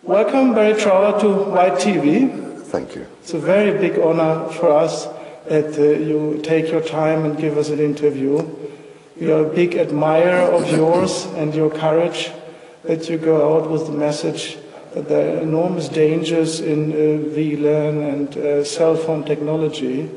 Welcome, Barry Trauer, to White TV. Thank you. It's a very big honor for us that you take your time and give us an interview. We are a big admirer of yours and your courage that you go out with the message that there are enormous dangers in VLAN and cell phone technology.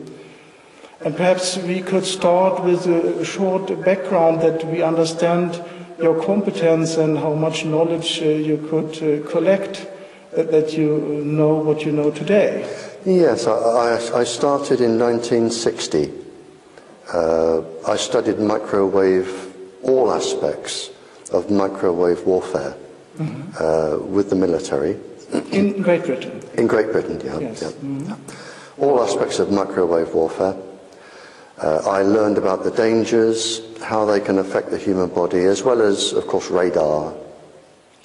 And perhaps we could start with a short background that we understand your competence and how much knowledge you could collect, that you know what you know today. Yes, I started in 1960. I studied microwave, all aspects of microwave warfare with the military. In Great Britain? In Great Britain, yeah. Yes. Yeah, yeah. All aspects of microwave warfare. I learned about the dangers, how they can affect the human body, as well as, of course, radar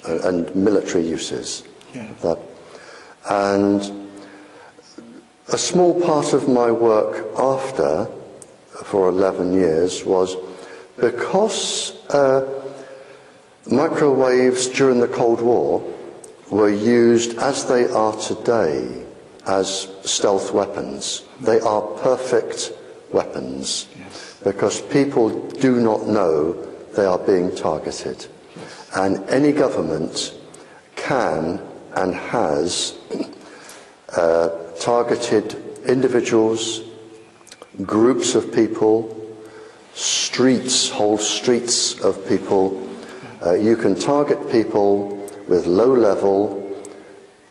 and military uses. Yeah. And a small part of my work after, for 11 years, was because microwaves during the Cold War were used as they are today as stealth weapons. They are perfect weapons, yes, because people do not know they are being targeted. And any government can and has targeted individuals, groups of people, streets, whole streets of people. You can target people with low level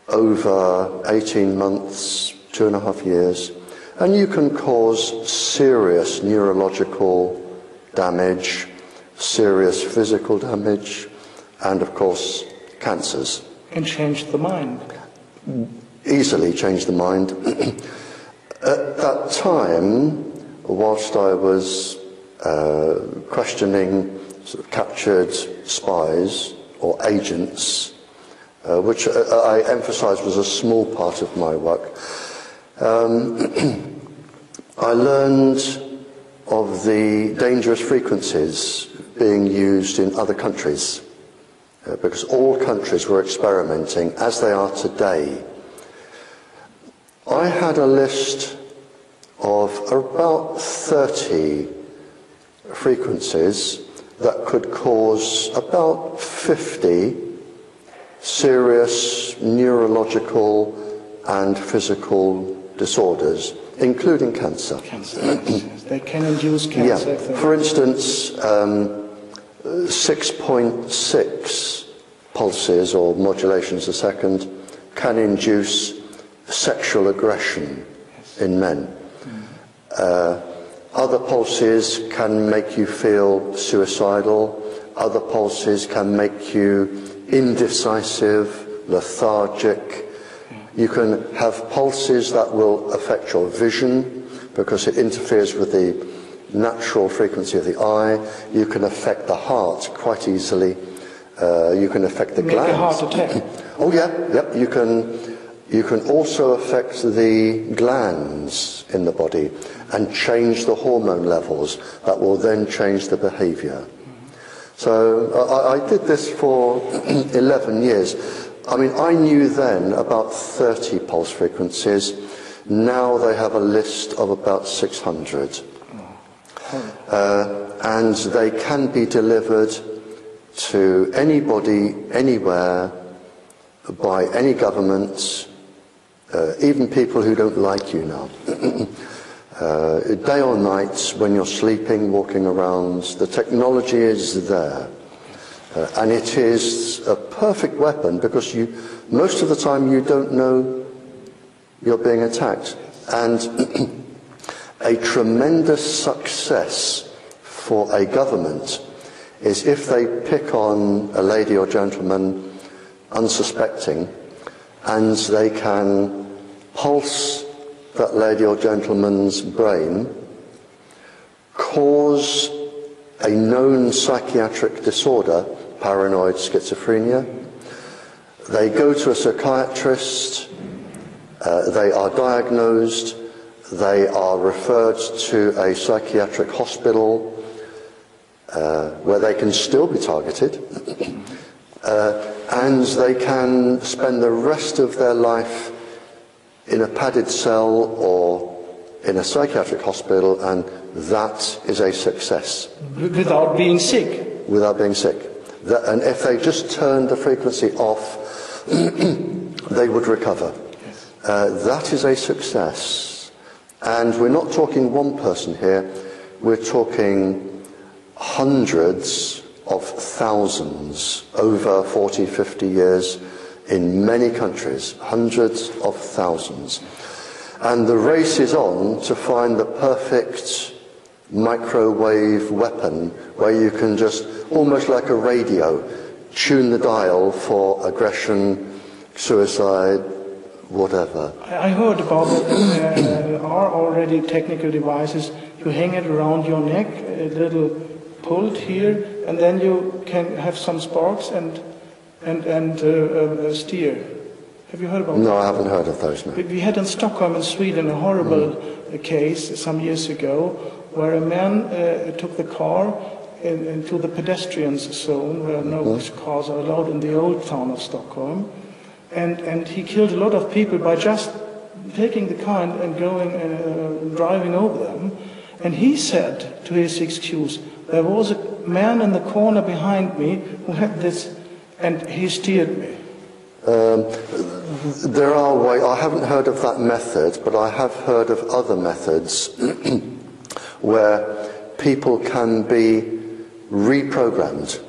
over 18 months, 2.5 years, and you can cause serious neurological damage, serious physical damage, and of course cancers. And change the mind. Easily change the mind. At that time, whilst I was questioning sort of captured spies or agents, which I emphasise was a small part of my work, I learned of the dangerous frequencies being used in other countries, because all countries were experimenting as they are today. I had a list of about 30 frequencies that could cause about 50 serious neurological and physical disorders, including cancer. Cancer, yes. They can induce cancer. Yeah. For instance, 6.6 pulses or modulations a second can induce sexual aggression in men. Other pulses can make you feel suicidal. Other pulses can make you indecisive, lethargic. You can have pulses that will affect your vision because it interferes with the natural frequency of the eye. You can affect the heart quite easily. You can affect the glands. Make a heart attack. Oh yeah, yep. You can also affect the glands in the body and change the hormone levels that will then change the behavior. So I did this for 11 years. I mean, I knew then about 30 pulse frequencies. Now they have a list of about 600. And they can be delivered to anybody, anywhere, by any government, even people who don't like you now. Day or night, when you're sleeping, walking around, the technology is there. And it is a perfect weapon because most of the time you don't know you're being attacked. And a tremendous success for a government is if they pick on a lady or gentleman unsuspecting and they can pulse that lady or gentleman's brain, cause a known psychiatric disorder, paranoid schizophrenia. They go to a psychiatrist, they are diagnosed, they are referred to a psychiatric hospital where they can still be targeted, and they can spend the rest of their life in a padded cell or in a psychiatric hospital, and that is a success. Without being sick. Without being sick. And if they just turned the frequency off, they would recover. That is a success. And we're not talking one person here, we're talking hundreds of thousands over 40, 50 years in many countries, hundreds of thousands. And the race is on to find the perfect microwave weapon where you can just, almost like a radio, tune the dial for aggression, suicide, whatever. I heard about that there are already technical devices. You hang it around your neck, a little pulled here, and then you can have some sparks and steer. Have you heard about that? No, I haven't heard of those, no. We had in Stockholm in Sweden a horrible case some years ago where a man took the car into the pedestrians zone where no cars are allowed in the old town of Stockholm, and he killed a lot of people by just taking the car and going driving over them. And he said to his excuse, there was a man in the corner behind me who had this, and he steered me. There are ways. I haven't heard of that method, but I have heard of other methods where people can be reprogrammed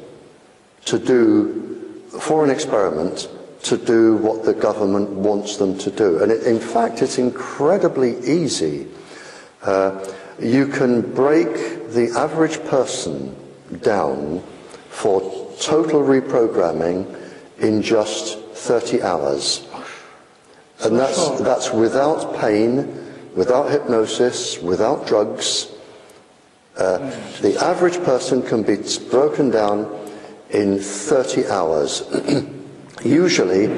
to do, for an experiment, to do what the government wants them to do. And in fact, it's incredibly easy. You can break the average person down for total reprogramming in just 30 hours. And that's without pain, without hypnosis, without drugs. The average person can be broken down in 30 hours. Usually,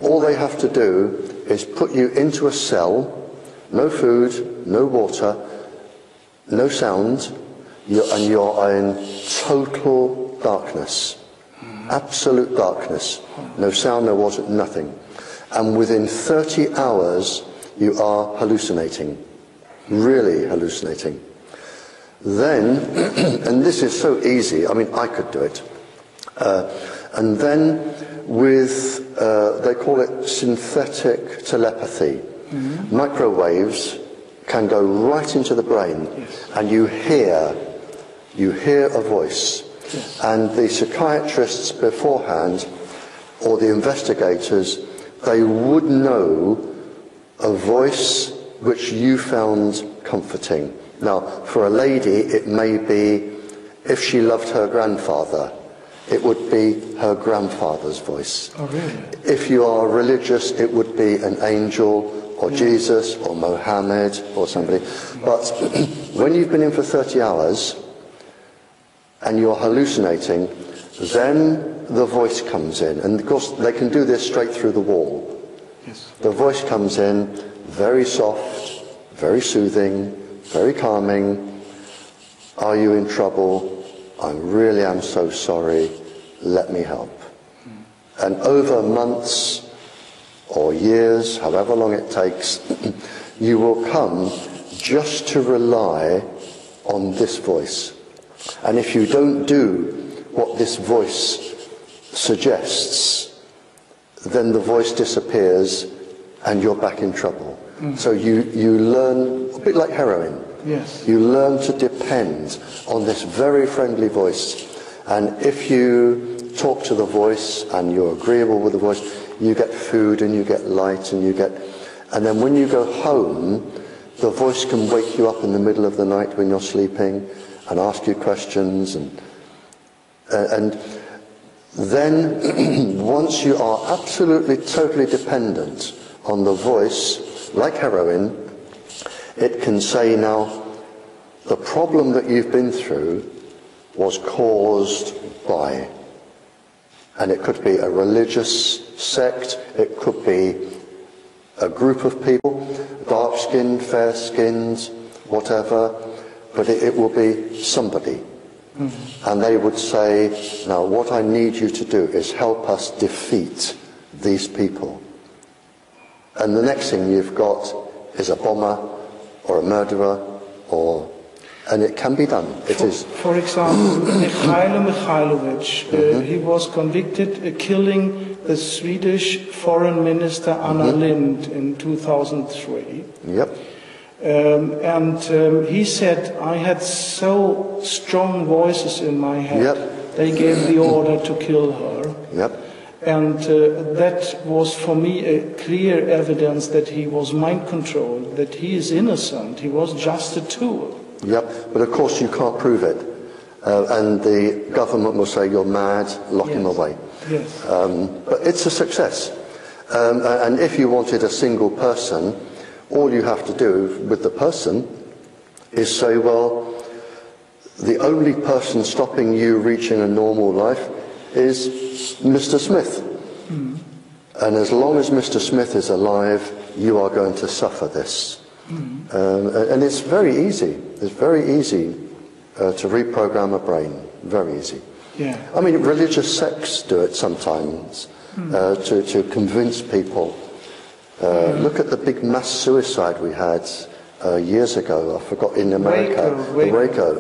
all they have to do is put you into a cell, no food, no water, no sound, and you're in total darkness. Absolute darkness. No sound, no water, nothing. And within 30 hours, you are hallucinating. Really hallucinating. Then, and this is so easy, I mean, I could do it. And then with, they call it synthetic telepathy. Microwaves can go right into the brain, and you hear a voice. Yes. And the psychiatrists beforehand, or the investigators, they would know a voice which you found comforting. Now, for a lady, it may be, if she loved her grandfather, it would be her grandfather's voice. Oh, really? If you are religious, it would be an angel, or Jesus, or Mohammed, or somebody. But when you've been in for 30 hours, and you're hallucinating, then the voice comes in. And of course, they can do this straight through the wall. Yes. The voice comes in, very soft, very soothing, very calming. Are you in trouble? I really am so sorry. Let me help. And over months or years, however long it takes, you will come just to rely on this voice. And if you don't do what this voice suggests, then the voice disappears and you're back in trouble. So you learn, a bit like heroin. Yes. You learn to depend on this very friendly voice. And if you talk to the voice and you're agreeable with the voice, you get food and you get light and then when you go home, the voice can wake you up in the middle of the night when you're sleeping and ask you questions, and then once you are absolutely, totally dependent on the voice, like heroin, it can say, now, the problem that you've been through was caused by, and it could be a religious sect, it could be a group of people, dark-skinned, fair-skinned, whatever, but it will be somebody. And they would say, now what I need you to do is help us defeat these people. And the next thing you've got is a bomber or a murderer, and it can be done. For example, Mikhailo Mikhailovich, he was convicted of killing the Swedish Foreign Minister Anna Lindh in 2003. Yep. And he said, I had so strong voices in my head, they gave the order to kill her. Yep. And that was for me a clear evidence that he was mind controlled, that he is innocent, he was just a tool. Yep, but of course you can't prove it. And the government will say you're mad, lock him away. Yes. But it's a success. And if you wanted a single person, all you have to do with the person is say, well, the only person stopping you reaching a normal life is Mr. Smith. And as long as Mr. Smith is alive, you are going to suffer this. And it's very easy. It's very easy to reprogram a brain. Very easy. Yeah. I mean, religious sects do it sometimes to convince people. Look at the big mass suicide we had years ago. I forgot, in America. Waco.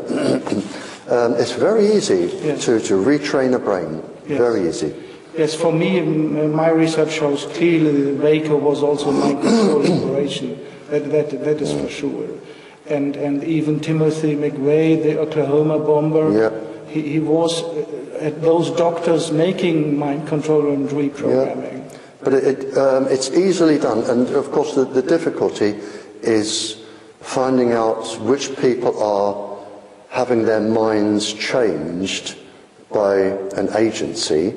It's very easy to retrain a brain. Yes. Very easy. Yes, for me, my research shows clearly that Waco was also a mind control operation. That is for sure. And even Timothy McVeigh, the Oklahoma bomber, he was at those doctors making mind control and reprogramming. Yeah. But it's easily done, and of course the difficulty is finding out which people are having their minds changed by an agency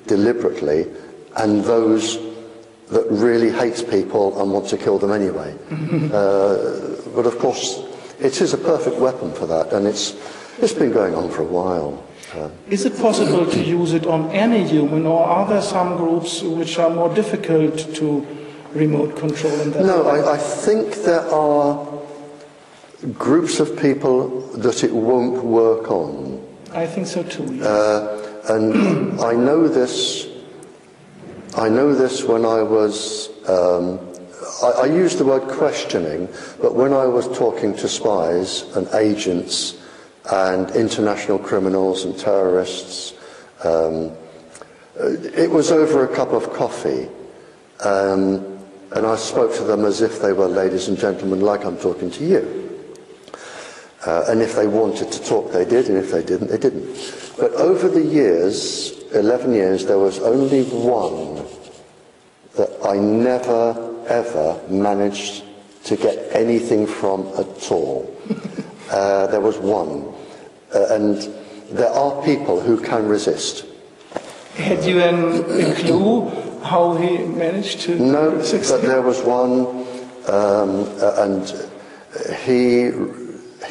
deliberately, and those that really hates people and want to kill them anyway. But of course, it is a perfect weapon for that, and it's been going on for a while. Is it possible to use it on any human, or are there some groups which are more difficult to remote control? No, I think there are groups of people that it won't work on. I think so too. Yes. And I know this when I was, I use the word questioning, but when I was talking to spies and agents and international criminals and terrorists, it was over a cup of coffee, and I spoke to them as if they were ladies and gentlemen, like I'm talking to you. And if they wanted to talk, they did, and if they didn't, they didn't. But over the years, 11 years, there was only one that I never, ever managed to get anything from at all. There was one. And there are people who can resist. Had you a clue how he managed to succeed? No, but there was one, and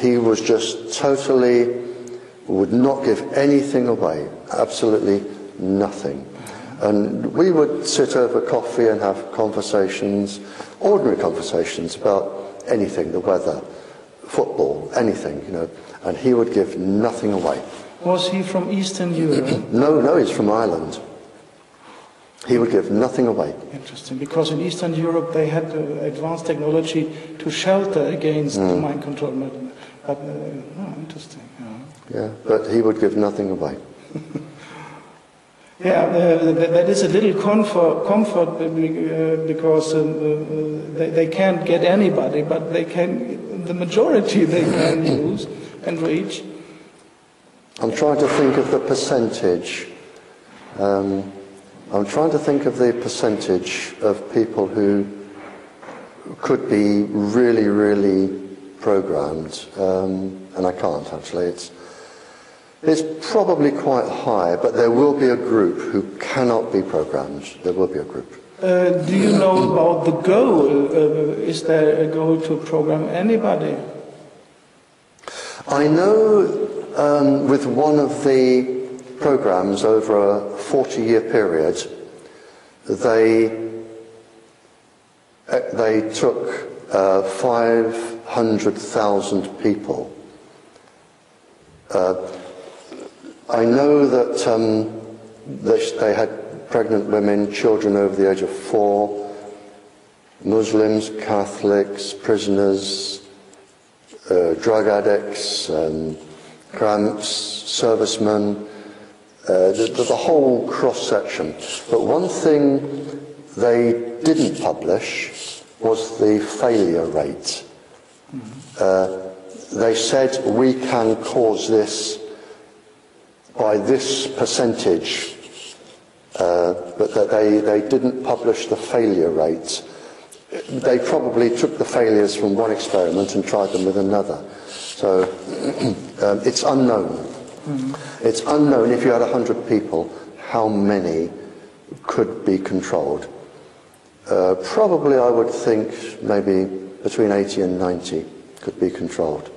he was just totally, would not give anything away, absolutely nothing. And we would sit over coffee and have conversations, ordinary conversations about anything, the weather, football, anything, you know, and he would give nothing away. Was he from Eastern Europe? No, he's from Ireland. He would give nothing away. Interesting, because in Eastern Europe they had advanced technology to shelter against mind control. But interesting. Yeah, but he would give nothing away. That is a little comfort because they can't get anybody, but they can. The majority they can use and reach. I'm trying to think of the percentage. I'm trying to think of the percentage of people who could be really, really programmed, and I can't actually. It's probably quite high, but there will be a group who cannot be programmed. There will be a group. Do you know about the goal? Is there a goal to program anybody? I know with one of the programs over a 40-year period, they took 500,000 people. I know that they had pregnant women, children over the age of 4, Muslims, Catholics, prisoners, drug addicts, cramps, servicemen, the whole cross-section. But one thing they didn't publish was the failure rate. They said we can cause this by this percentage, but that they didn't publish the failure rate. They probably took the failures from one experiment and tried them with another. So it's unknown. It's unknown if you had 100 people, how many could be controlled. Probably I would think maybe between 80 and 90 could be controlled.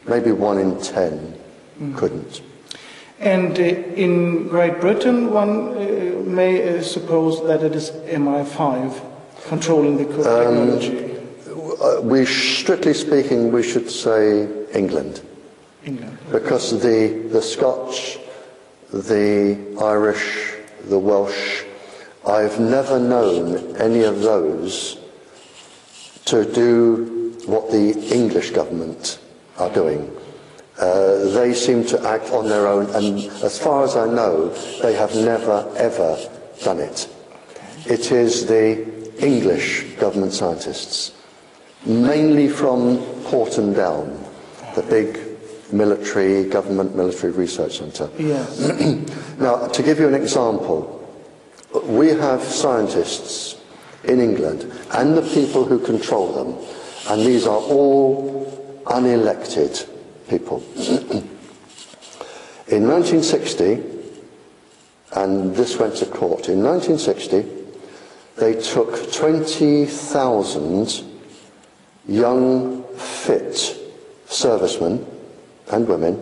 Maybe 1 in 10 couldn't. And in Great Britain, one may suppose that it is MI5 controlling the technology. Strictly speaking, we should say England. England. Because the Scotch, the Irish, the Welsh, I've never known any of those to do what the English government are doing. They seem to act on their own, and as far as I know, they have never, ever done it. It is the English government scientists, mainly from Porton down, the big government military research centre. Yes. Now, to give you an example, we have scientists in England and the people who control them, and these are all unelected people. In 1960, and this went to court, in 1960 they took 20,000 young, fit servicemen and women,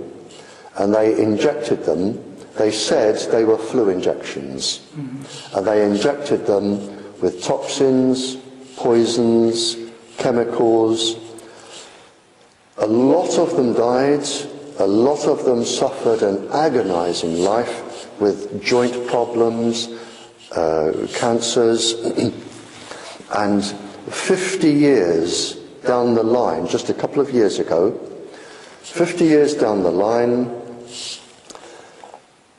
and they injected them. They said they were flu injections, and they injected them with toxins, poisons, chemicals. A lot of them died, a lot of them suffered an agonizing life with joint problems, cancers, and 50 years down the line, just a couple of years ago, 50 years down the line,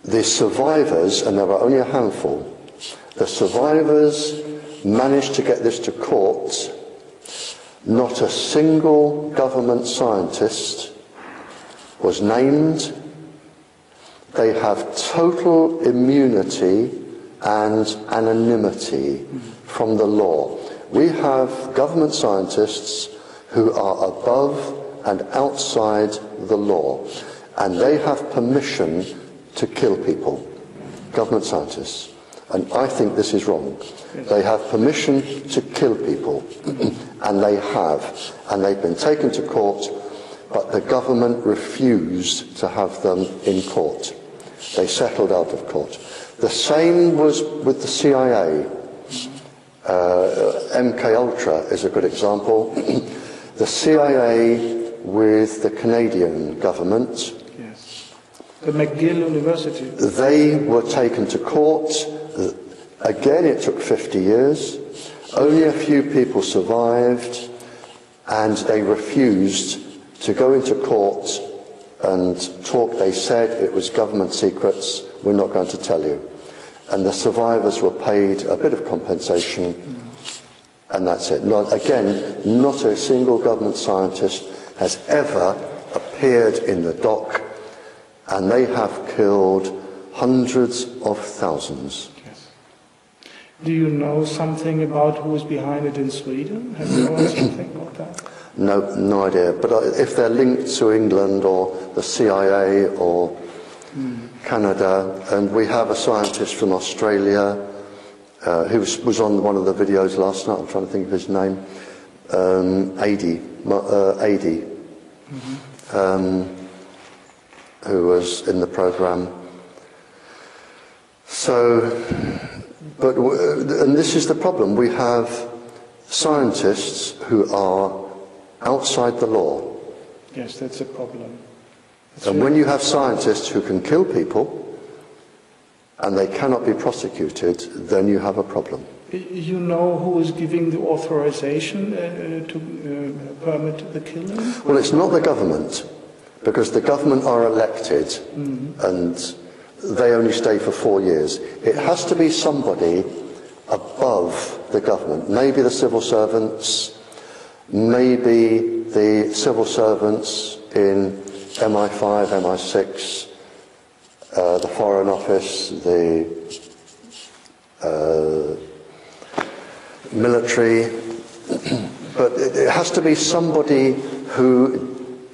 the survivors, and there were only a handful, the survivors managed to get this to court. Not a single government scientist was named. They have total immunity and anonymity from the law. We have government scientists who are above and outside the law, and they have permission to kill people, government scientists. And I think this is wrong. They have permission to kill people, and they have. And they've been taken to court, but the government refused to have them in court. They settled out of court. The same was with the CIA. MKUltra is a good example. The CIA with the Canadian government. Yes. The McGill University. They were taken to court. Again, it took 50 years. Only a few people survived, and they refused to go into court and talk. They said it was government secrets, we're not going to tell you. And the survivors were paid a bit of compensation, and that's it. Not a single government scientist has ever appeared in the dock, and they have killed hundreds of thousands. Do you know something about who is behind it in Sweden? Have you heard something about that? No idea. But if they're linked to England or the CIA or Canada, and we have a scientist from Australia who was on one of the videos last night. I'm trying to think of his name. Adi, who was in the program. And this is the problem. We have scientists who are outside the law. Yes, that's a problem. And when you have scientists who can kill people and they cannot be prosecuted, then you have a problem. You know who is giving the authorization to permit the killing? Well, it's not the government, because the government are elected and they only stay for 4 years. It has to be somebody above the government, maybe the civil servants, maybe the civil servants in MI5, MI6, the Foreign Office, the military, but it has to be somebody who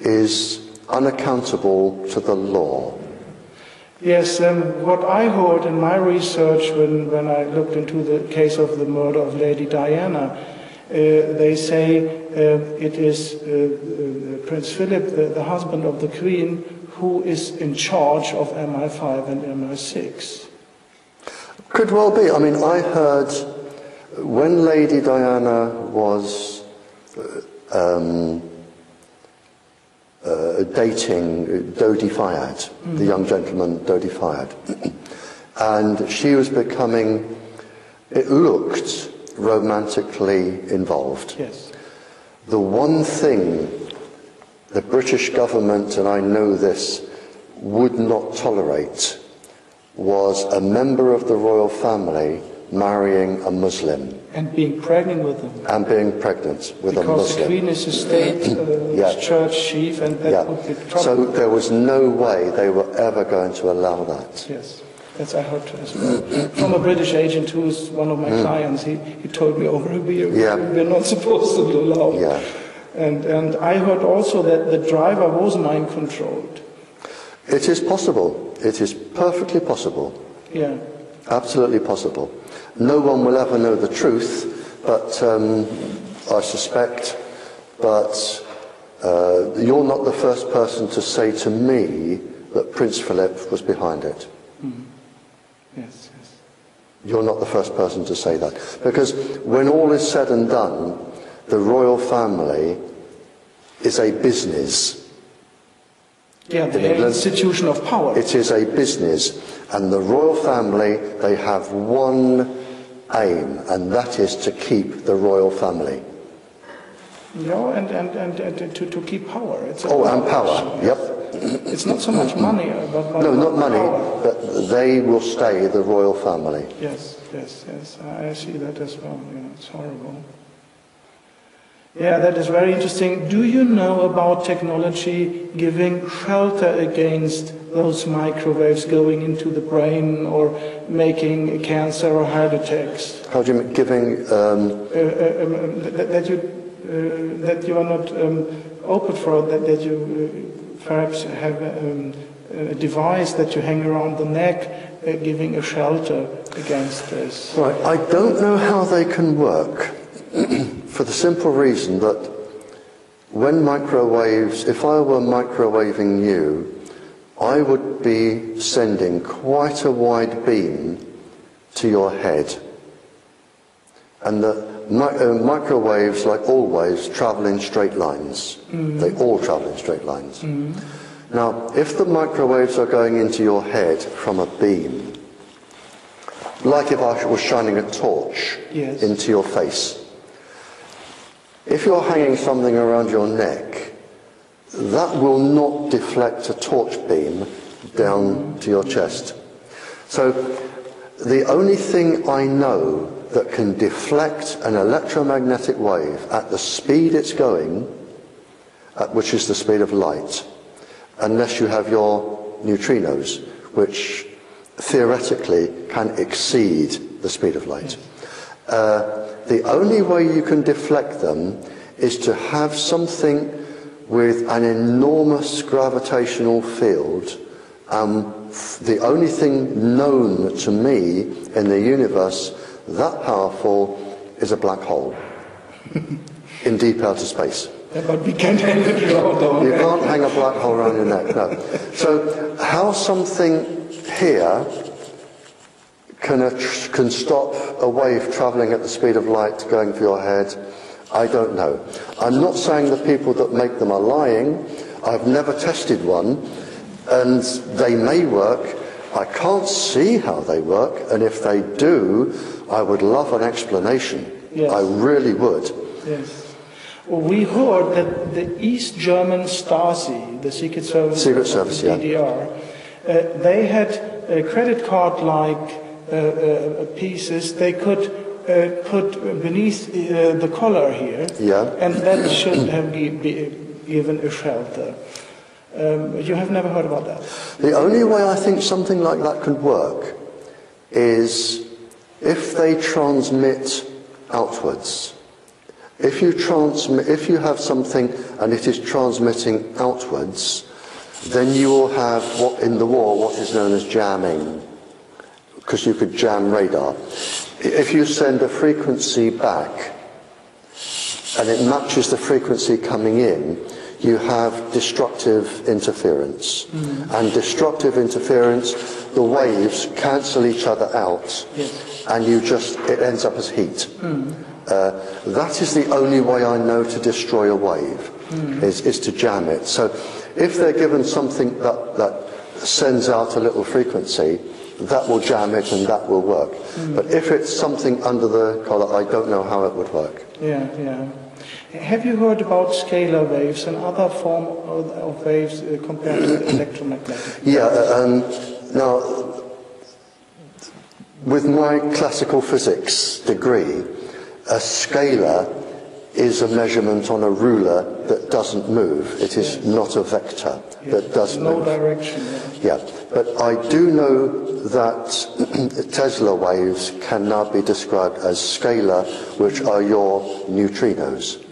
is unaccountable to the law. Yes, what I heard in my research when I looked into the case of the murder of Lady Diana, they say it is Prince Philip, the husband of the Queen, who is in charge of MI5 and MI6. Could well be. I mean, I heard when Lady Diana was dating Dodi Fayed, the young gentleman Dodi Fayed, and she was becoming, it looked, romantically involved. Yes. The one thing the British government, and I know this, would not tolerate was a member of the royal family marrying a Muslim. And being pregnant with them. And being pregnant with a Muslim. Because the Queen is a state church chief, and that would be trouble. So there was no way they were ever going to allow that. Yes, that's I heard as well. From a British agent who is one of my clients, he told me over a beer, we're not supposed to allow. Yeah. And I heard also that the driver was mind controlled. It is possible. It is perfectly possible. Yeah. Absolutely possible. No one will ever know the truth, but I suspect, but you're not the first person to say to me that Prince Philip was behind it. Yes, yes. You're not the first person to say that. Because when all is said and done, the royal family is a business. Yeah, the institution of power. It is a business. And the royal family, they have one aim, and that is to keep the royal family. No, and to keep power. It's and power, yep. It's not so much money, but no, not money, power. but they will stay the royal family. Yes, yes, yes. I see that as well. Yeah, it's horrible. Yeah, that is very interesting. Do you know about technology giving shelter against those microwaves going into the brain or making cancer or heart attacks? How do you mean giving? That you are not open for it, that you perhaps have a device that you hang around the neck, giving a shelter against this. Right, I don't know how they can work. For the simple reason that when microwaves, if I were microwaving you, I would be sending quite a wide beam to your head. And the microwaves, like all waves, travel in straight lines. They all travel in straight lines. Now, if the microwaves are going into your head from a beam, like if I was shining a torch into your face, if you're hanging something around your neck, that will not deflect a torch beam down to your chest. So the only thing I know that can deflect an electromagnetic wave at the speed it's going, which is the speed of light, unless you have your neutrinos, which theoretically can exceed the speed of light. The only way you can deflect them is to have something with an enormous gravitational field. The only thing known to me in the universe that powerful is a black hole in deep outer space. Yeah, but we can't hang it around. You can't hang a black hole around your neck, no. So how something here can stop a wave travelling at the speed of light going for your head, I don't know. I'm not saying the people that make them are lying. I've never tested one. And they may work. I can't see how they work, and if they do, I would love an explanation. Yes. I really would. Yes. Well, we heard that the East German Stasi, the Secret Service of the DDR, they had a credit card-like pieces they could put beneath the collar here, and that should have given a shelter. You have never heard about that? The only way I think something like that could work is if they transmit outwards. If you have something and it is transmitting outwards, then you will have in the war what is known as jamming, because you could jam radar. If you send a frequency back and it matches the frequency coming in, you have destructive interference. And destructive interference, the waves cancel each other out, and it ends up as heat. That is the only way I know to destroy a wave, is to jam it. So if they're given something that sends out a little frequency, that will jam it and that will work. But if it's something under the collar, I don't know how it would work. Yeah. Have you heard about scalar waves and other form of waves compared to electromagnetic? Now, with my classical physics degree, a scalar is a measurement on a ruler that doesn't move. It is not a vector that does move. No direction. But I do know that Tesla waves can now be described as scalar, which are your neutrinos.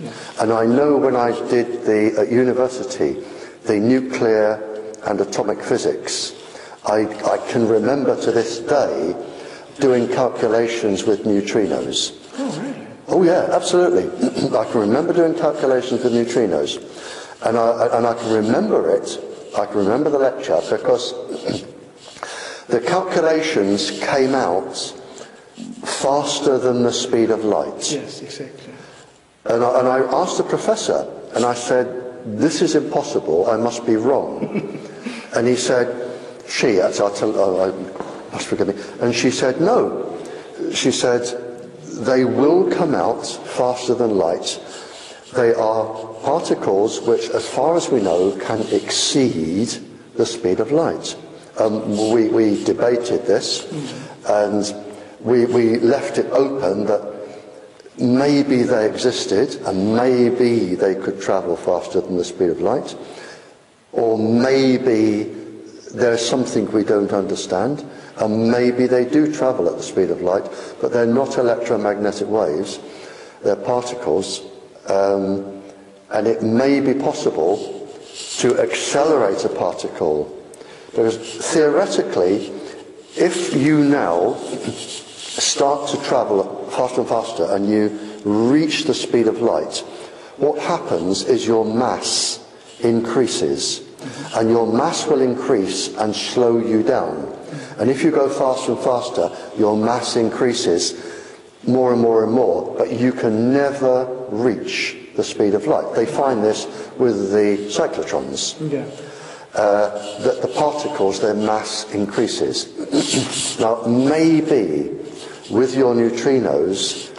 And I know when I did at university, the nuclear and atomic physics, I can remember to this day doing calculations with neutrinos. Oh, really? Oh yeah, absolutely. I can remember doing calculations with neutrinos, and I can remember it. I can remember the lecture because the calculations came out faster than the speed of light. Yes, exactly. And I asked the professor, and I said, "This is impossible. I must be wrong." And he said, I must forgive me. And she said, "No." She said, "They will come out faster than light. They are particles which, as far as we know, can exceed the speed of light." We debated this, and we left it open that maybe they existed, and maybe they could travel faster than the speed of light, or maybe there's something we don't understand, and maybe they do travel at the speed of light, but they're not electromagnetic waves, they're particles, and it may be possible to accelerate a particle, because theoretically, if you now start to travel faster and faster and you reach the speed of light, what happens is your mass increases, and your mass will increase and slow you down. And if you go faster and faster, your mass increases more and more and more, but you can never reach the speed of light. They find this with the cyclotrons, that the particles, their mass increases. Now, maybe with your neutrinos,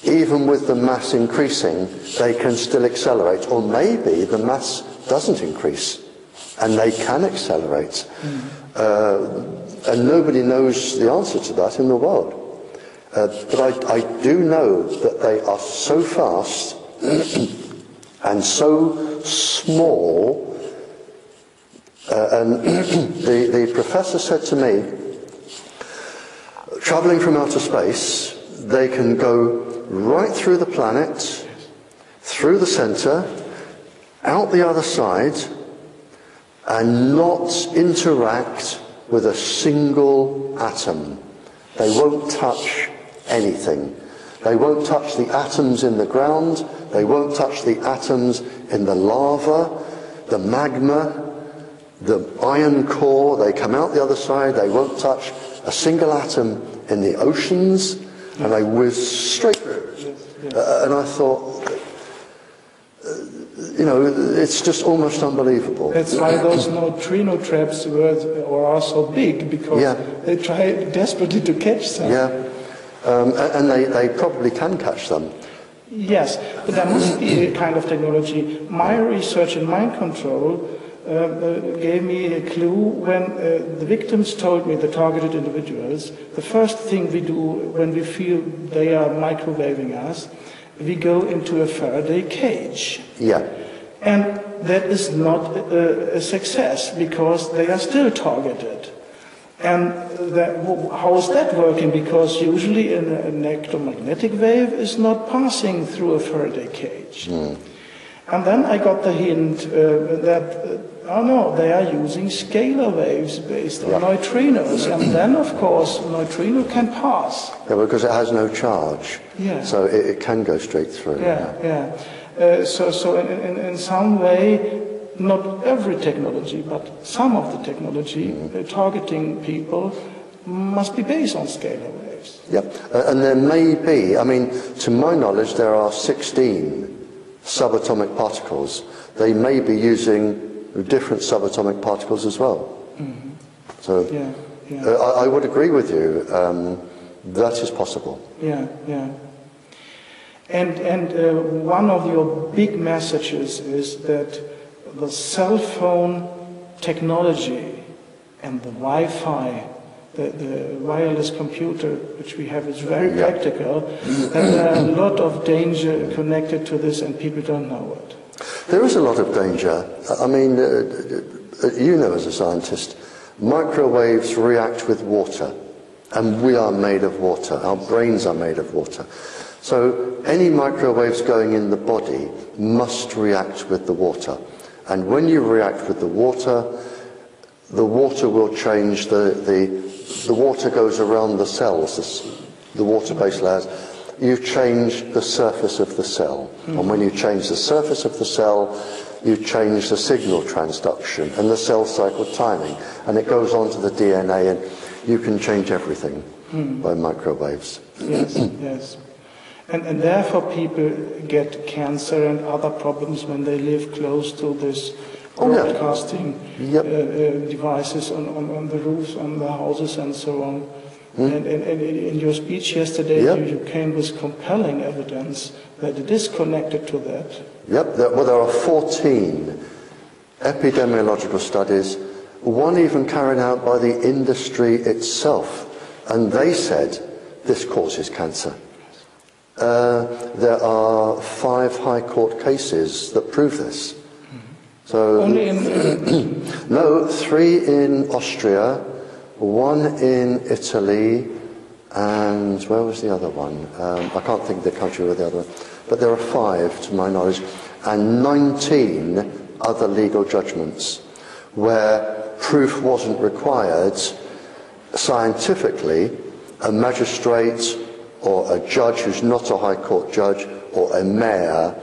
even with the mass increasing, they can still accelerate, or maybe the mass doesn't increase and they can accelerate. And nobody knows the answer to that in the world. But I do know that they are so fast and so small. And the professor said to me, travelling from outer space, they can go right through the planet, through the centre, out the other side, and not interact with a single atom. They won't touch anything. They won't touch the atoms in the ground. They won't touch the atoms in the lava, the magma, the iron core. They come out the other side. They won't touch a single atom in the oceans, and they whiz straight through. And I thought, you know, it's just almost unbelievable. That's why those neutrino traps are so big, because they try desperately to catch them. Yeah, and they probably can catch them. Yes, but there must be a kind of technology. My research in mind control gave me a clue when the victims told me, the targeted individuals, the first thing we do when we feel they are microwaving us, we go into a Faraday cage. Yeah. And that is not a success, because they are still targeted. And how is that working? Because usually an electromagnetic wave is not passing through a Faraday cage. And then I got the hint that, oh no, they are using scalar waves based on neutrinos. And then, of course, neutrino can pass. Yeah, because it has no charge. Yeah. So it can go straight through. So in some way, not every technology, but some of the technology targeting people must be based on scalar waves. Yep, and there may be, I mean, to my knowledge, there are 16 subatomic particles. They may be using different subatomic particles as well. So I would agree with you, that is possible. And one of your big messages is that the cell phone technology and the Wi-Fi, the wireless computer which we have, is very practical, and there are a lot of danger connected to this, and people don't know it. There is a lot of danger. I mean, you know, as a scientist, microwaves react with water, and we are made of water. Our brains are made of water. So any microwaves going in the body must react with the water. And when you react with the water will change, the water goes around the cells, the water-based layers. You change the surface of the cell. And when you change the surface of the cell, you change the signal transduction and the cell cycle timing. And it goes on to the DNA, and you can change everything by microwaves. Yes. And therefore people get cancer and other problems when they live close to this broadcasting devices on the roofs, on the houses, and so on. And in your speech yesterday, you came with compelling evidence that it is connected to that. Well, there are 14 epidemiological studies, one even carried out by the industry itself, and they said this causes cancer. There are 5 High Court cases that prove this. So only in no, 3 in Austria, 1 in Italy, and where was the other one? I can't think of the country with the other one, but there are 5 to my knowledge, and 19 other legal judgments where proof wasn't required. Scientifically, a magistrate or a judge who's not a High Court judge or a mayor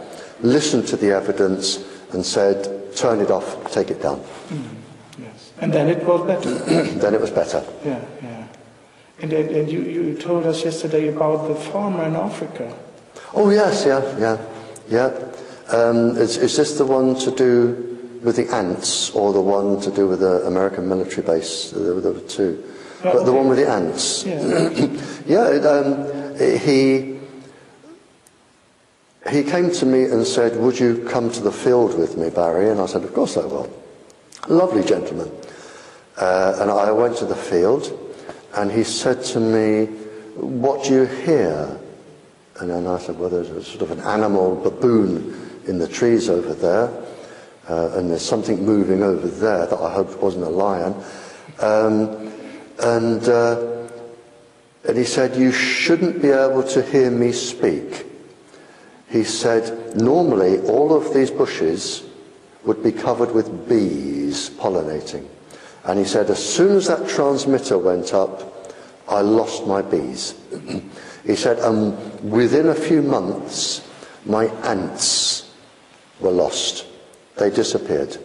listened to the evidence and said, turn it off, take it down. Yes. And then it was better. Then it was better. Yeah. And you told us yesterday about the farmer in Africa. Oh yes, yeah. Is this the one to do with the ants, or the one to do with the American military base? There were 2. But the one with the ants. He came to me and said, would you come to the field with me, Barry? And I said, of course I will. Lovely gentleman. And I went to the field, and he said to me, what do you hear? And then I said, well, there's a sort of an animal baboon in the trees over there, and there's something moving over there that I hoped wasn't a lion. And he said, you shouldn't be able to hear me speak. He said, normally all of these bushes would be covered with bees pollinating. And he said, as soon as that transmitter went up, I lost my bees. He said, within a few months, my ants were lost. They disappeared.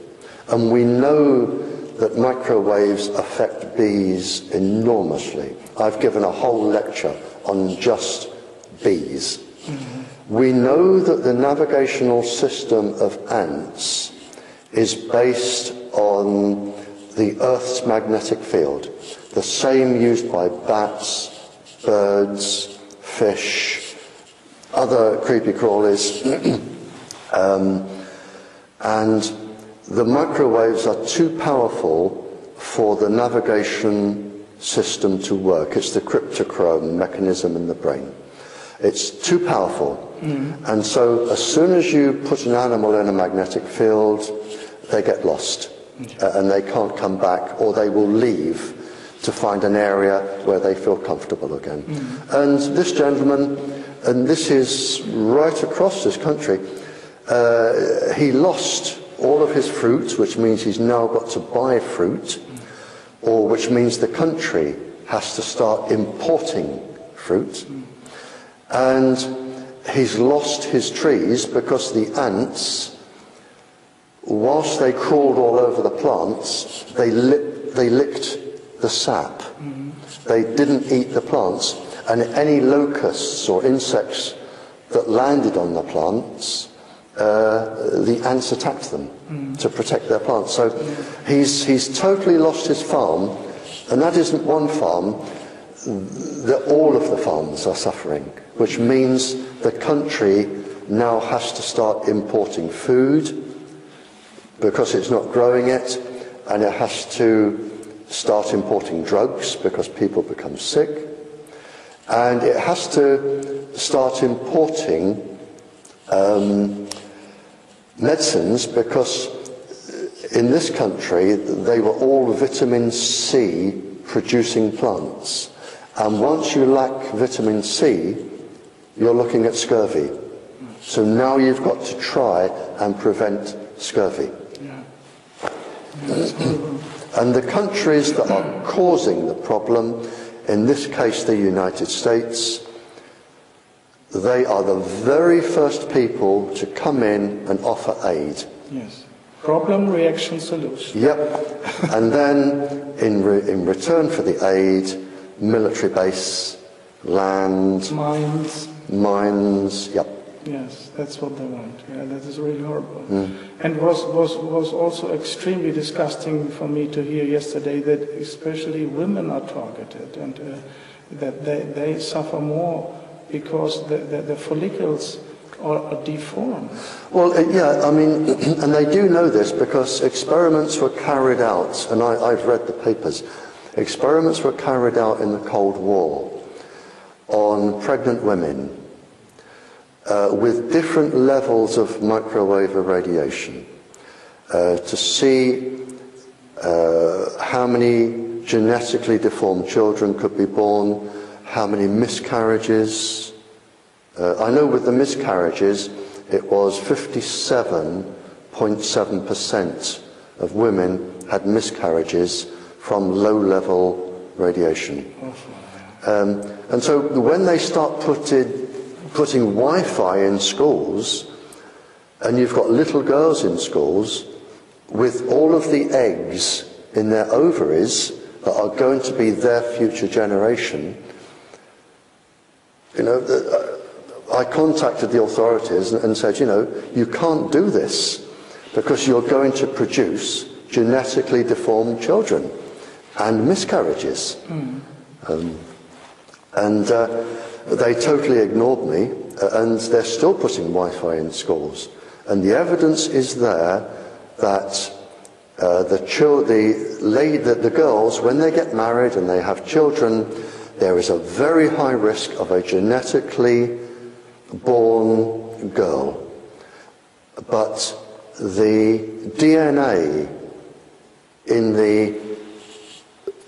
And we know that microwaves affect bees enormously. I've given a whole lecture on just bees. We know that the navigational system of ants is based on the Earth's magnetic field, the same used by bats, birds, fish, other creepy crawlies, and the microwaves are too powerful for the navigation system to work. It's the cryptochrome mechanism in the brain. It's too powerful. And so as soon as you put an animal in a magnetic field, they get lost. And they can't come back, or they will leave to find an area where they feel comfortable again. And this gentleman, and this is right across this country, he lost all of his fruit, which means he's now got to buy fruit, or which means the country has to start importing fruit. And he's lost his trees because the ants, whilst they crawled all over the plants, they licked the sap. They didn't eat the plants. And any locusts or insects that landed on the plants, the ants attacked them to protect their plants. So he's totally lost his farm, and that isn't one farm. All of the farms are suffering, which means the country now has to start importing food because it's not growing it, and it has to start importing drugs because people become sick, and it has to start importing medicines because in this country they were all vitamin C producing plants, and once you lack vitamin C you're looking at scurvy. So now you've got to try and prevent scurvy. And the countries that are causing the problem, in this case the United States, they are the very first people to come in and offer aid. Yes. Problem, reaction, solution. Yep. And then in return for the aid, military base, land, mines, yep. Yes, that's what they want. Yeah, that is really horrible. And was also extremely disgusting for me to hear yesterday that especially women are targeted, and that they suffer more because the follicles are deformed. Well, yeah, I mean, and they do know this because experiments were carried out, and I've read the papers, experiments were carried out in the Cold War on pregnant women with different levels of microwave irradiation to see how many genetically deformed children could be born, how many miscarriages. I know with the miscarriages it was 57.7% of women had miscarriages from low-level radiation. And so when they start putting Wi-Fi in schools, and you've got little girls in schools with all of the eggs in their ovaries that are going to be their future generation, you know, I contacted the authorities and said, you know, you can't do this because you're going to produce genetically deformed children and miscarriages. They totally ignored me, and they're still putting Wi-Fi in schools. And the evidence is there that the girls, when they get married and they have children, there is a very high risk of a genetically born girl. But the DNA in the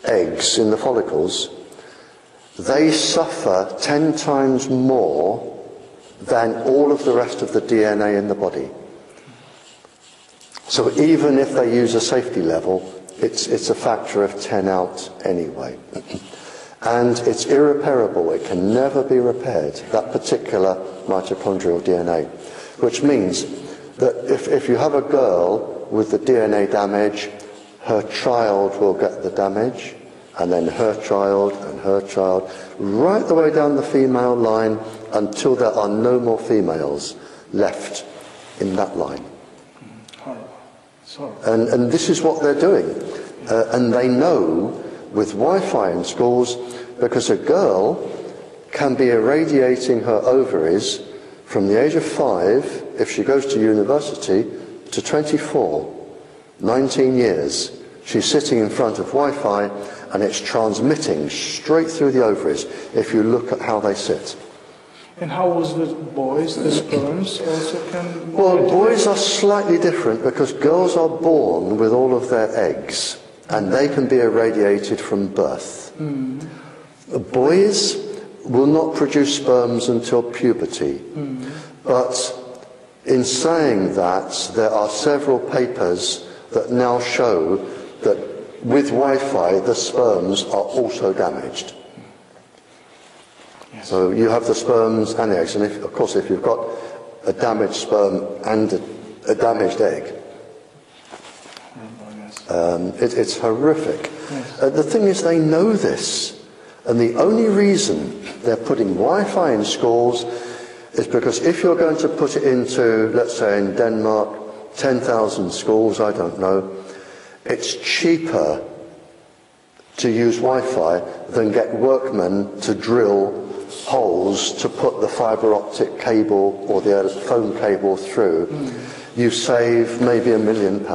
eggs, in the follicles, they suffer 10 times more than all of the rest of the DNA in the body. So even if they use a safety level, it's a factor of 10 out anyway. And it's irreparable. It can never be repaired, that particular mitochondrial DNA. Which means that if you have a girl with the DNA damage, her child will get the damage, and then her child, right the way down the female line until there are no more females left in that line. And this is what they're doing. And they know with Wi-Fi in schools, because a girl can be irradiating her ovaries from the age of 5, if she goes to university, to 24, 19 years. She's sitting in front of Wi-Fi and it's transmitting straight through the ovaries if you look at how they sit. And how was with boys? The sperms also can... Well, boys are slightly different because girls are born with all of their eggs and they can be irradiated from birth. Boys will not produce sperms until puberty. But in saying that, there are several papers that now show that with Wi-Fi the sperms are also damaged. So you have the sperms and the eggs, and of course if you've got a damaged sperm and a damaged egg, it's horrific. The thing is, they know this, and the only reason they're putting Wi-Fi in schools is because if you're going to put it into, let's say in Denmark, 10,000 schools, I don't know, it's cheaper to use Wi-Fi than get workmen to drill holes to put the fibre optic cable or the phone cable through. You save maybe £1 million.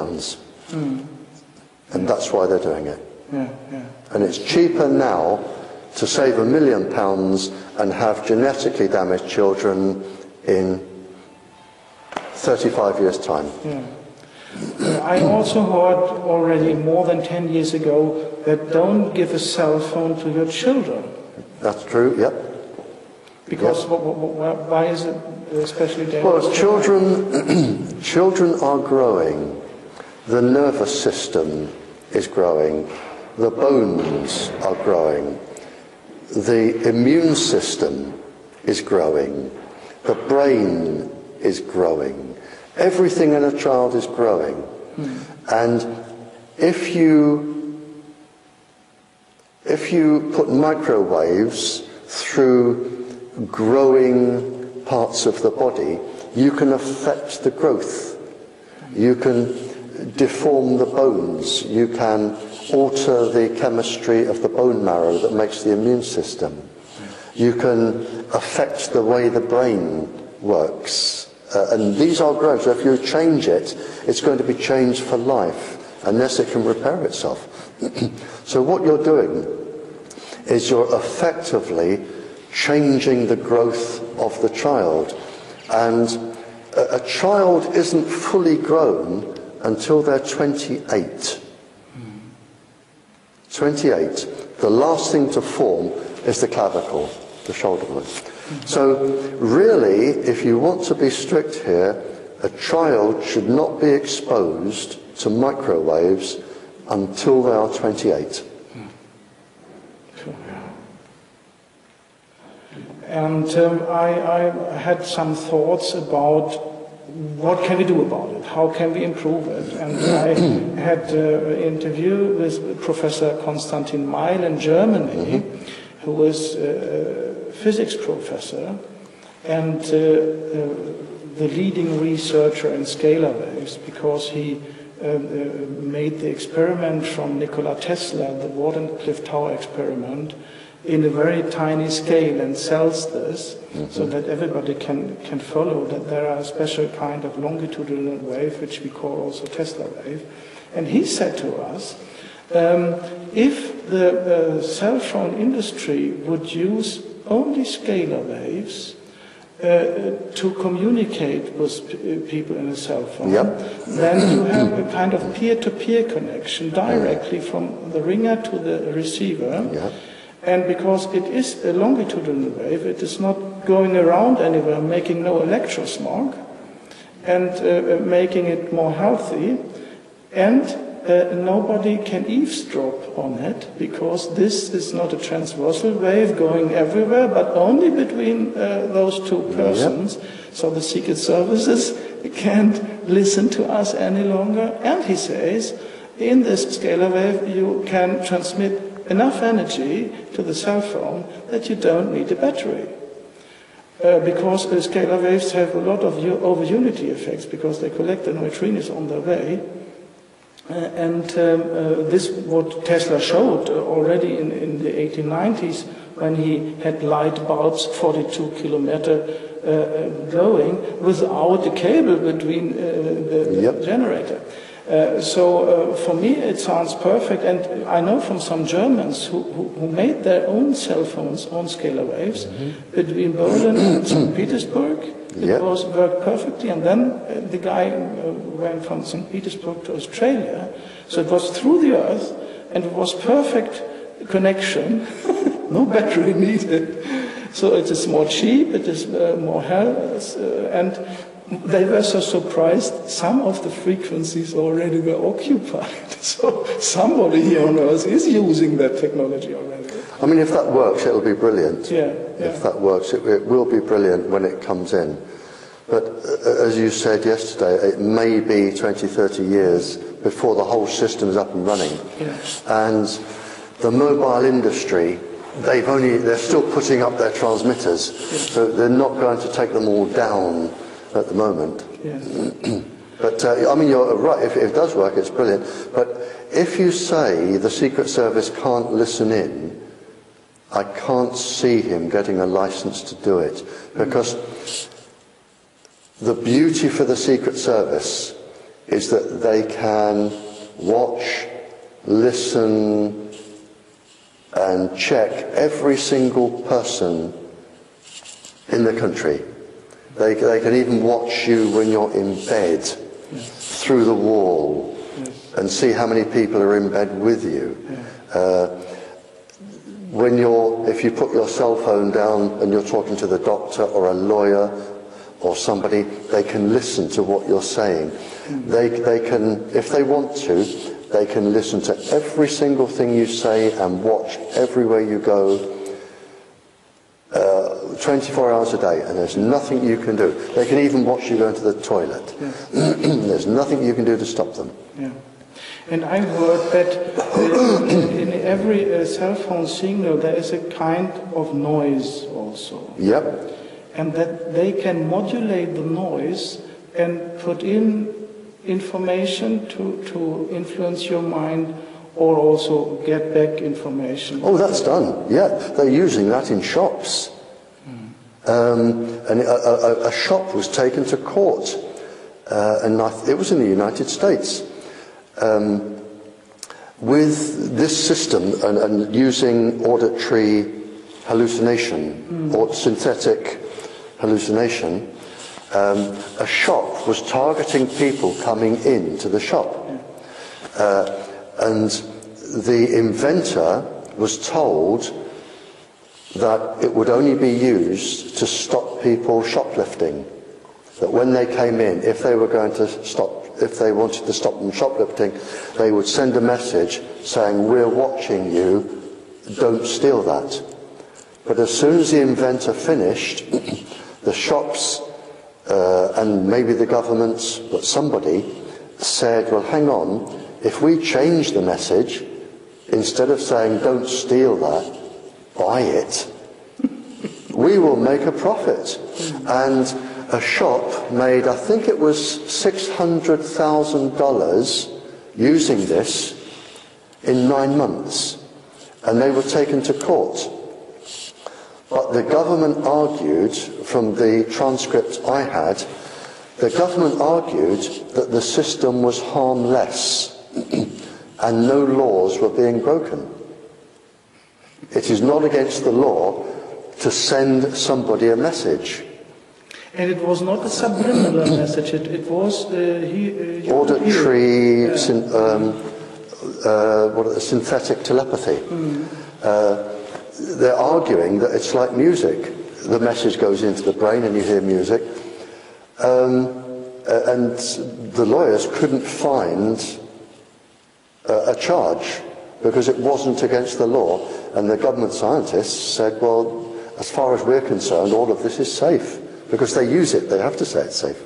And that's why they're doing it. And it's cheaper now to save £1 million and have genetically damaged children in 35 years' time. I also heard already more than 10 years ago that don't give a cell phone to your children. That's true, yep. Because why is it especially dangerous? Well, children are growing. The nervous system is growing. The bones are growing. The immune system is growing. The brain is growing. Everything in a child is growing. And if you put microwaves through growing parts of the body, you can affect the growth. You can deform the bones. You can alter the chemistry of the bone marrow that makes the immune system. You can affect the way the brain works. And these are growing. So if you change it, it's going to be changed for life, unless it can repair itself. So what you're doing is you're effectively changing the growth of the child. And a child isn't fully grown until they're 28. 28. The last thing to form is the clavicle, the shoulder blade. So really, if you want to be strict here, a child should not be exposed to microwaves until they are 28. And I had some thoughts about what can we do about it, how can we improve it. And I had an interview with Professor Konstantin Meil in Germany, who is a physics professor and the leading researcher in scalar waves, because he made the experiment from Nikola Tesla, the Wardenclyffe Tower experiment, in a very tiny scale, and sells this so that everybody can follow that there are a special kind of longitudinal wave which we call also Tesla wave. And he said to us, if the cell phone industry would use only scalar waves to communicate with people in a cell phone, then you have a kind of peer-to-peer connection directly from the ringer to the receiver. And because it is a longitudinal wave, it is not going around anywhere, making no electrosmog, and making it more healthy. And nobody can eavesdrop on it, because this is not a transversal wave going everywhere, but only between those two persons. So the secret services can't listen to us any longer. And he says, in this scalar wave, you can transmit enough energy to the cell phone that you don't need a battery. Because scalar waves have a lot of over-unity effects because they collect the neutrinos on their way. This what Tesla showed already in the 1890s when he had light bulbs 42 kilometer glowing without a cable between the generator. So for me it sounds perfect, and I know from some Germans who made their own cell phones on scalar waves between Berlin and St. Petersburg. It was worked perfectly, and then the guy went from St. Petersburg to Australia, so it was through the Earth, and it was perfect connection, no battery needed. So it is more cheap, it is more health, and they were so surprised some of the frequencies already were occupied. So somebody here on Earth is using that technology already. I mean, if that works, it'll be brilliant. Yeah. If that works, it will be brilliant when it comes in. But as you said yesterday, it may be 20, 30 years before the whole system is up and running. Yes. And the mobile industry, they're still putting up their transmitters, so they're not going to take them all down at the moment. Yes. But I mean, you're right. If it does work, it's brilliant. But if you say the Secret Service can't listen in, I can't see him getting a license to do it, because the beauty for the Secret Service is that they can watch, listen, and check every single person in the country. They can even watch you when you're in bed through the wall and see how many people are in bed with you. If you put your cell phone down and you're talking to the doctor or a lawyer or somebody, they can listen to what you're saying. They can, if they want to, they can listen to every single thing you say and watch everywhere you go 24 hours a day, and there's nothing you can do. They can even watch you go into the toilet. There's nothing you can do to stop them. Yeah. And I heard that in every cell phone signal there is a kind of noise also. Yep. And that they can modulate the noise and put in information to influence your mind, or also get back information. Oh, that's done. Yeah, they're using that in shops. And a shop was taken to court, and it was in the United States. With this system and using auditory hallucination or synthetic hallucination, a shop was targeting people coming into the shop. And the inventor was told that it would only be used to stop people shoplifting. That when they came in, if they wanted to stop them shoplifting, they would send a message saying, "We're watching you, don't steal that." But as soon as the inventor finished, the shops and maybe the governments, but somebody said, "Well, hang on, if we change the message, instead of saying don't steal that, buy it, we will make a profit." And a shop made, I think it was $600,000 using this in 9 months, and they were taken to court. But the government argued, from the transcript I had, the government argued that the system was harmless and no laws were being broken. It is not against the law to send somebody a message. And it was not a subliminal message, it was auditory, synthetic telepathy. They're arguing that it's like music. The message goes into the brain and you hear music. And the lawyers couldn't find a charge because it wasn't against the law. And the government scientists said, well, as far as we're concerned, all of this is safe. Because they use it, they have to say it's safe.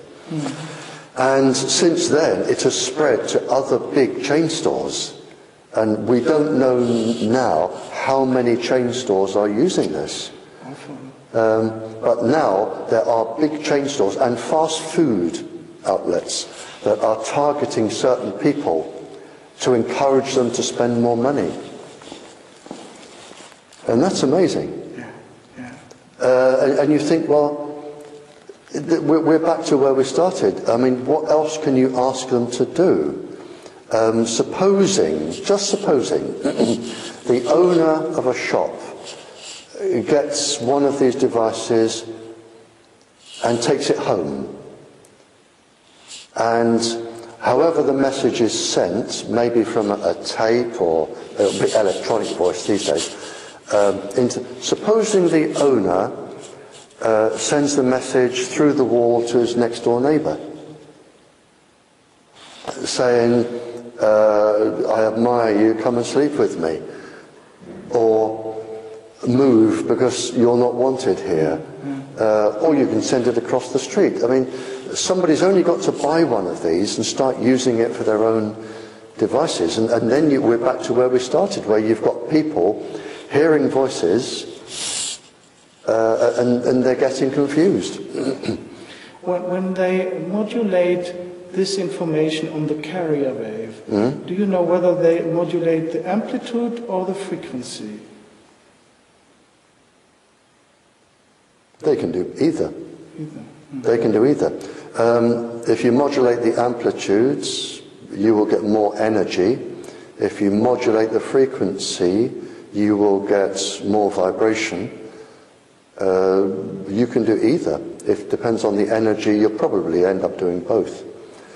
And since then, it has spread to other big chain stores. And we don't know now how many chain stores are using this. But now there are big chain stores and fast food outlets that are targeting certain people to encourage them to spend more money. And that's amazing. And you think, well, we're back to where we started. I mean, what else can you ask them to do? Just supposing, the owner of a shop gets one of these devices and takes it home. And however the message is sent, maybe from a tape or a bit electronic voice these days, supposing the owner sends the message through the wall to his next door neighbour, saying, I admire you, come and sleep with me, or move because you're not wanted here, or you can send it across the street. I mean, somebody's only got to buy one of these and start using it for their own devices, and then we're back to where we started, where you've got people hearing voices and they're getting confused. When they modulate this information on the carrier wave, do you know whether they modulate the amplitude or the frequency? They can do either. They can do either. If you modulate the amplitudes, you will get more energy. If you modulate the frequency, you will get more vibration. You can do either. It depends on the energy. You'll probably end up doing both.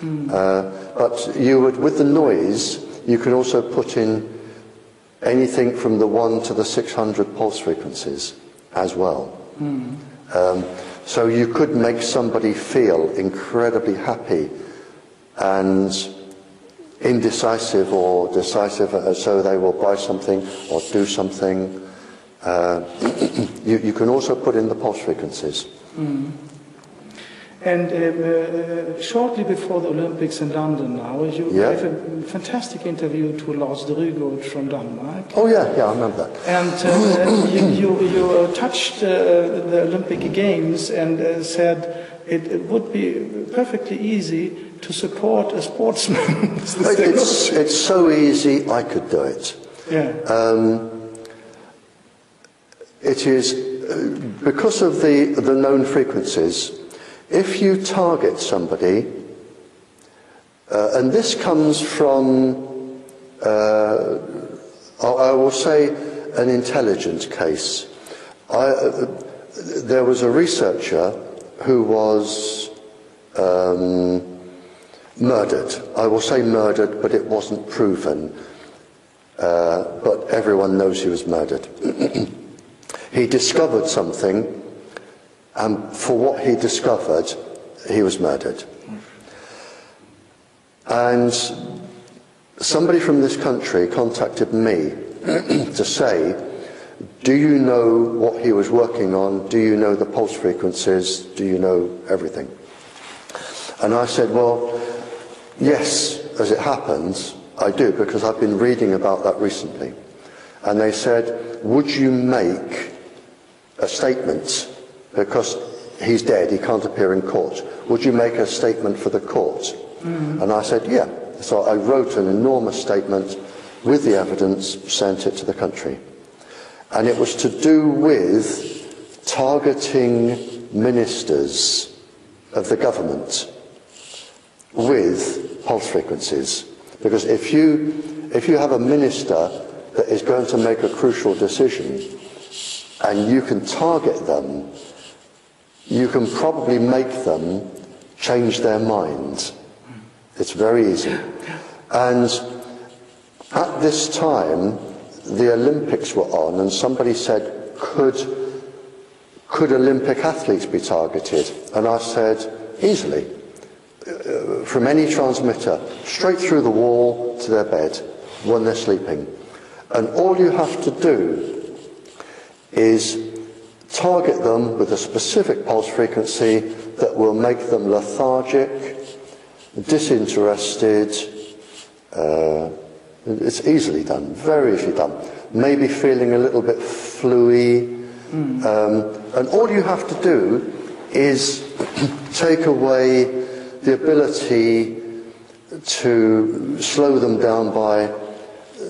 But you would, with the noise, you can also put in anything from the 1 to the 600 pulse frequencies as well. So you could make somebody feel incredibly happy and indecisive or decisive, so they will buy something or do something. You can also put in the pulse frequencies. And shortly before the Olympics in London now, you gave a fantastic interview to Lars Drygård from Denmark. Oh yeah, I remember that. And you touched the Olympic Games and said it would be perfectly easy to support a sportsman. It's so easy, I could do it. It is because of the known frequencies. If you target somebody, and this comes from, I will say, an intelligent case. There was a researcher who was murdered. I will say murdered, but it wasn't proven. But everyone knows he was murdered. He discovered something, and for what he discovered, he was murdered. And somebody from this country contacted me to say, do you know what he was working on? Do you know the pulse frequencies? Do you know everything? And I said, well, yes, as it happens, I do, because I've been reading about that recently. And they said, would you make a statement, because he's dead, he can't appear in court, would you make a statement for the court? And I said, yeah. So I wrote an enormous statement with the evidence, sent it to the country. And it was to do with targeting ministers of the government with pulse frequencies. Because if you have a minister that is going to make a crucial decision and you can target them, you can probably make them change their minds. It's very easy. And at this time, the Olympics were on, and somebody said, could Olympic athletes be targeted? And I said, easily. From any transmitter, straight through the wall to their bed when they're sleeping. And all you have to do is target them with a specific pulse frequency that will make them lethargic, disinterested, It's easily done, very easily done. Maybe feeling a little bit fluey. And all you have to do is take away the ability to slow them down by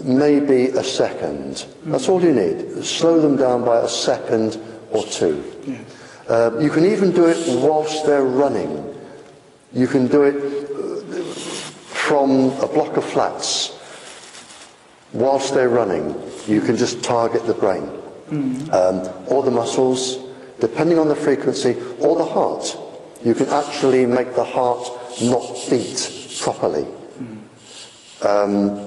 maybe a second. That's all you need. Slow them down by a second or two. Yes. You can even do it whilst they're running. You can do it from a block of flats. Whilst they're running, you can just target the brain. Or the muscles, depending on the frequency, or the heart. You can actually make the heart not beat properly. And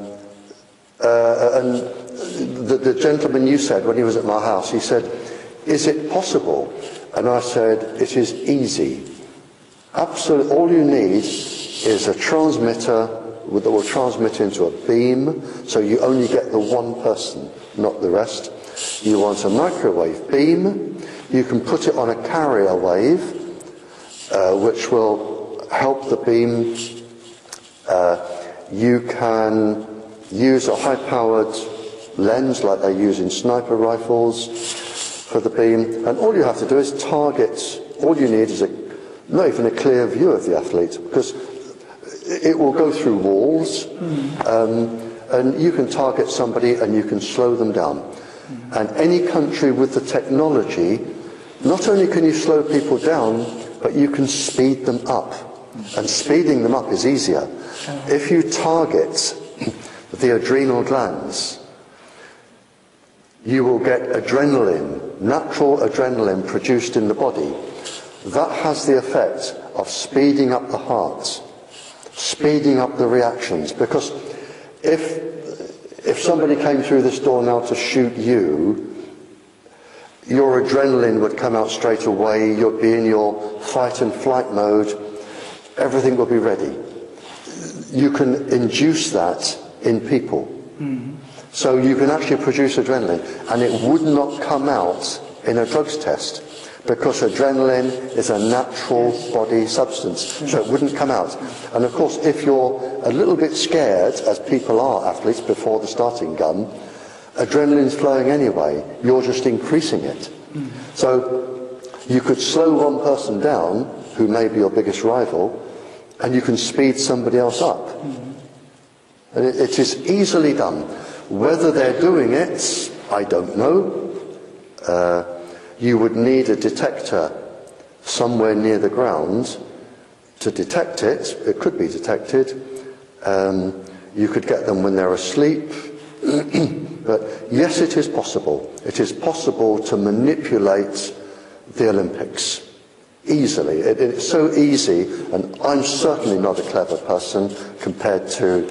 the gentleman you said, when he was at my house, he said, "Is it possible?" And I said, "It is easy. Absolutely, all you need is a transmitter that will transmit into a beam, so you only get the one person, not the rest. You want a microwave beam. You can put it on a carrier wave, which will help the beam. You can use a high-powered lens like they use in sniper rifles for the beam, and all you have to do is target. All you need is not even a clear view of the athlete, because it will go through walls, and you can target somebody and you can slow them down. And any country with the technology, not only can you slow people down, but you can speed them up. And speeding them up is easier. If you target the adrenal glands, you will get adrenaline, natural adrenaline produced in the body. That has the effect of speeding up the heart, speeding up the reactions. Because if somebody came through this door now to shoot you, your adrenaline would come out straight away. You'd be in your fight and flight mode. Everything will be ready. You can induce that in people. So you can actually produce adrenaline, and it would not come out in a drugs test, because adrenaline is a natural body substance, so it wouldn't come out. And of course, if you're a little bit scared, as people are, athletes, before the starting gun, adrenaline's flowing anyway. You're just increasing it. So you could slow one person down, who may be your biggest rival, and you can speed somebody else up. And it is easily done. Whether they're doing it, I don't know. You would need a detector somewhere near the ground to detect it. It could be detected. You could get them when they're asleep. But yes, it is possible. It is possible to manipulate the Olympics easily. It's so easy, and I'm certainly not a clever person compared to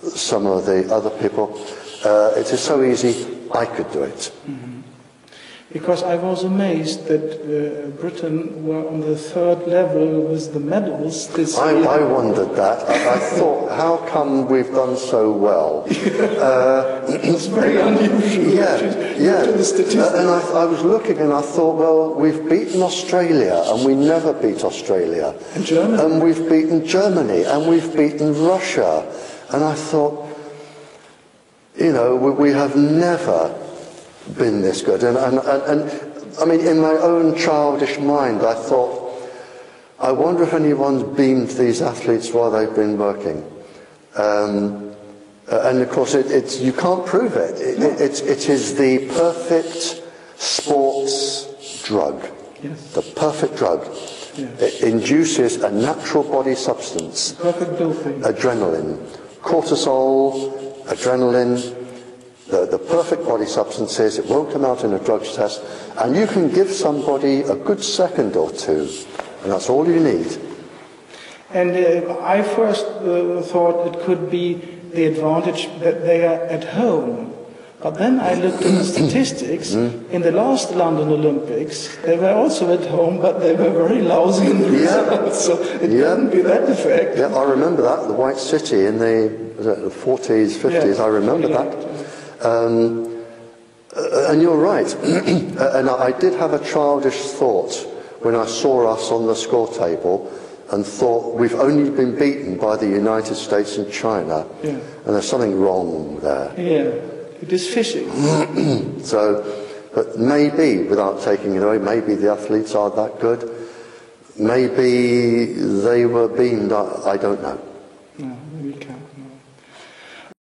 some of the other people. It is so easy, I could do it. Because I was amazed that Britain were on the third level with the medals this year. I wondered that. I thought, how come we've done so well? It's very unusual. To the statistics. And I was looking and I thought, well, we've beaten Australia, and we never beat Australia. And Germany. And we've beaten Germany, and we've beaten Russia. And I thought, you know, we have never been this good. And I mean, in my own childish mind, I thought, I wonder if anyone's beamed these athletes while they've been working. And of course, you can't prove it. It is the perfect sports drug. Yes. The perfect drug. Yes. It induces a natural body substance. Perfect doping. Adrenaline. Cortisol, adrenaline, the perfect body substances. It won't come out in a drugs test, and you can give somebody a good second or two, and that's all you need. And I first thought it could be the advantage that they are at home. But then I looked at the statistics. In the last London Olympics, they were also at home, but they were very lousy in the results. So it couldn't be that effect. Yeah, I remember that, the White City in the 40s, 50s, I remember that. And you're right. And I did have a childish thought when I saw us on the score table, and thought, we've only been beaten by the United States and China, and there's something wrong there. Yeah, it is fishy. So, but maybe, without taking it away, maybe the athletes are that good. Maybe they were beamed, I don't know. No.